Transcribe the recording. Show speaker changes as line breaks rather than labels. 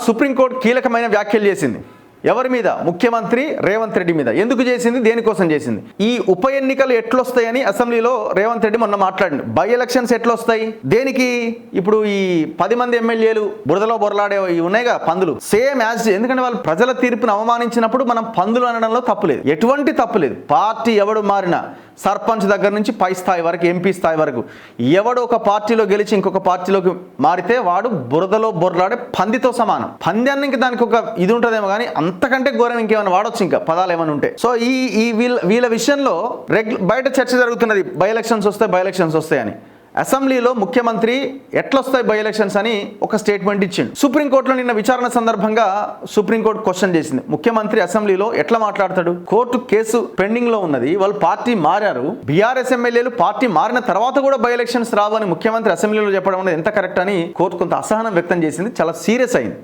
Supreme court కీలకమైన వ్యాఖ్యలు చేసింది. ఎవరి మీద? ముఖ్యమంత్రి రేవంత్ రెడ్డి మీద. ఎందుకు చేసింది? దేనికోసం చేసింది? ఈ ఉప ఎన్నికలు ఎట్లొస్తాయని అసెంబ్లీలో రేవంత్ రెడ్డి మొన్న మాట్లాడింది. బై ఎలక్షన్స్ ఎట్లొస్తాయి? దేనికి? ఇప్పుడు ఈ 10 మంది ఎమ్మెల్యేలు బురదలో బొరలాడే ఉన్నాయిగా పందులు, సేమ్ యాజ్. ఎందుకంటే వాళ్ళు ప్రజల తీర్పును అవమానించినప్పుడు మనం పందులు అనడంలో తప్పులేదు, ఎటువంటి తప్పులేదు. పార్టీ ఎవడు మారినా, సర్పంచ్ దగ్గర నుంచి పై స్థాయి వరకు, ఎంపీ స్థాయి వరకు, ఎవడు ఒక పార్టీలో గెలిచి ఇంకొక పార్టీలోకి మారితే వాడు బురదలో బొరలాడే పందితో సమానం. పందానికి దానికి ఒక ఇది ఉంటుందేమో కానీ అంతకంటే ఘోరం ఇంకేమైనా వాడొచ్చు, ఇంకా పదాలు ఏమైనా ఉంటే. సో ఈ వీళ్ళ విషయంలో బయట చర్చ జరుగుతున్నది, బై ఎలక్షన్స్ వస్తాయని. అసెంబ్లీలో ముఖ్యమంత్రి ఎట్లొస్తాయి బై ఎలక్షన్స్ అని ఒక స్టేట్మెంట్ ఇచ్చిండు. సుప్రీంకోర్టులో నిన్న విచారణ సందర్భంగా సుప్రీంకోర్టు క్వశ్చన్ చేసింది, ముఖ్యమంత్రి అసెంబ్లీలో ఎట్లా మాట్లాడతాడు? కోర్టు కేసు పెండింగ్ లో ఉన్నది, వాళ్ళు పార్టీ మారారు, బీఆర్ఎస్ ఎమ్మెల్యేలు పార్టీ మారిన తర్వాత కూడా బై ఎలక్షన్స్ రావు అని ముఖ్యమంత్రి అసెంబ్లీలో చెప్పడం అనేది ఎంత కరెక్ట్ అని కోర్టు కొంత అసహనం వ్యక్తం చేసింది. చాలా సీరియస్ అయింది.